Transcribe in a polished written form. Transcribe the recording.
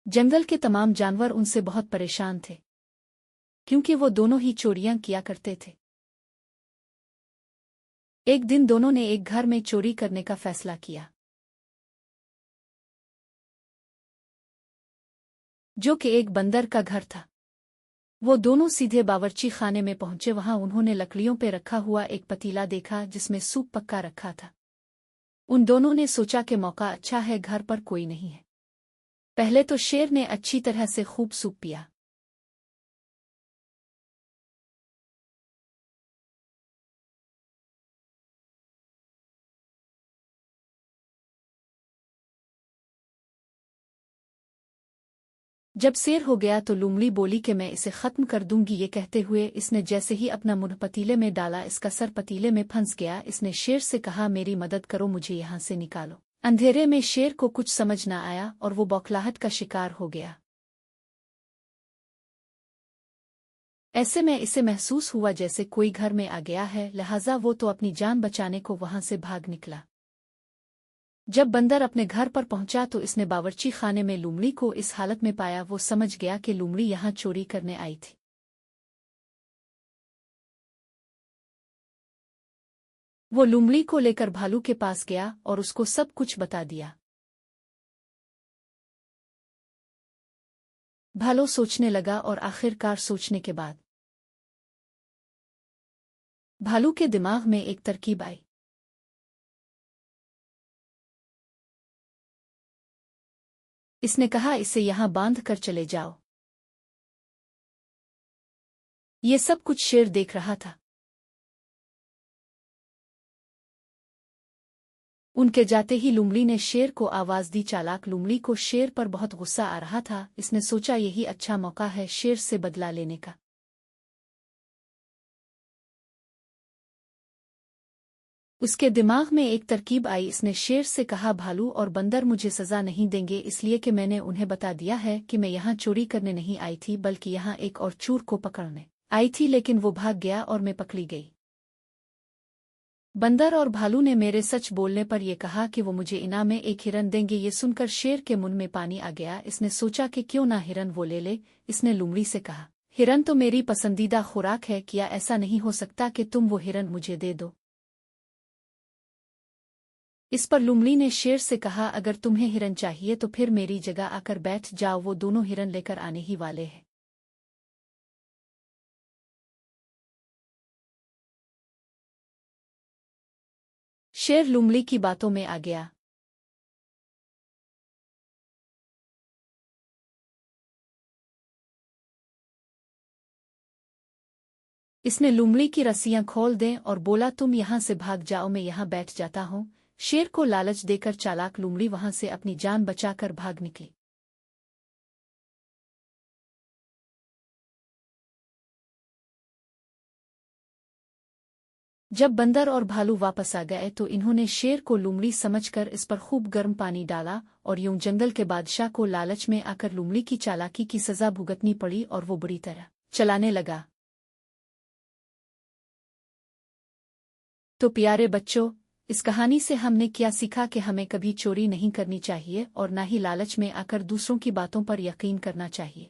जंगल के तमाम जानवर उनसे बहुत परेशान थे, क्योंकि वो दोनों ही चोरियां किया करते थे। एक दिन दोनों ने एक घर में चोरी करने का फैसला किया, जो कि एक बंदर का घर था। वो दोनों सीधे बावर्ची खाने में पहुंचे। वहां उन्होंने लकड़ियों पे रखा हुआ एक पतीला देखा जिसमें सूप पक्का रखा था। उन दोनों ने सोचा कि मौका अच्छा है, घर पर कोई नहीं है। पहले तो शेर ने अच्छी तरह से खूब सूप पिया। जब शेर हो गया तो लोमड़ी बोली कि मैं इसे खत्म कर दूंगी। ये कहते हुए इसने जैसे ही अपना मुंह पतीले में डाला, इसका सर पतीले में फंस गया। इसने शेर से कहा, मेरी मदद करो, मुझे यहाँ से निकालो। अंधेरे में शेर को कुछ समझ न आया और वो बौखलाहट का शिकार हो गया। ऐसे में इसे महसूस हुआ जैसे कोई घर में आ गया है, लिहाजा वो तो अपनी जान बचाने को वहां से भाग निकला। जब बंदर अपने घर पर पहुंचा तो इसने बावर्ची खाने में लोमड़ी को इस हालत में पाया। वो समझ गया कि लोमड़ी यहाँ चोरी करने आई थी। वो लोमड़ी को लेकर भालू के पास गया और उसको सब कुछ बता दिया। भालू सोचने लगा और आखिरकार सोचने के बाद भालू के दिमाग में एक तरकीब आई। इसने कहा, इसे यहाँ बांध कर चले जाओ। ये सब कुछ शेर देख रहा था। उनके जाते ही लोमड़ी ने शेर को आवाज दी। चालाक लोमड़ी को शेर पर बहुत गुस्सा आ रहा था। इसने सोचा यही अच्छा मौका है शेर से बदला लेने का। उसके दिमाग में एक तरकीब आई। इसने शेर से कहा, भालू और बंदर मुझे सजा नहीं देंगे, इसलिए कि मैंने उन्हें बता दिया है कि मैं यहाँ चोरी करने नहीं आई थी, बल्कि यहाँ एक और चोर को पकड़ने आई थी, लेकिन वो भाग गया और मैं पकड़ी गई। बंदर और भालू ने मेरे सच बोलने पर यह कहा कि वो मुझे इनाम में एक हिरन देंगे। ये सुनकर शेर के मुंह में पानी आ गया। इसने सोचा कि क्यों ना हिरन वो ले ले। इसने लोमड़ी से कहा, हिरन तो मेरी पसंदीदा खुराक है, क्या ऐसा नहीं हो सकता कि तुम वो हिरन मुझे दे दो। इस पर लोमड़ी ने शेर से कहा, अगर तुम्हें हिरन चाहिए तो फिर मेरी जगह आकर बैठ जाओ, वो दोनों हिरन लेकर आने ही वाले हैं। शेर लोमड़ी की बातों में आ गया। इसने लोमड़ी की रस्सियां खोल दें और बोला, तुम यहाँ से भाग जाओ, मैं यहाँ बैठ जाता हूँ। शेर को लालच देकर चालाक लोमड़ी वहां से अपनी जान बचाकर भाग निकली। जब बंदर और भालू वापस आ गए तो इन्होंने शेर को लोमड़ी समझकर इस पर खूब गर्म पानी डाला और यूं जंगल के बादशाह को लालच में आकर लोमड़ी की चालाकी की सजा भुगतनी पड़ी और वो बुरी तरह चलाने लगा। तो प्यारे बच्चों, इस कहानी से हमने क्या सीखा कि हमें कभी चोरी नहीं करनी चाहिए और ना ही लालच में आकर दूसरों की बातों पर यकीन करना चाहिए।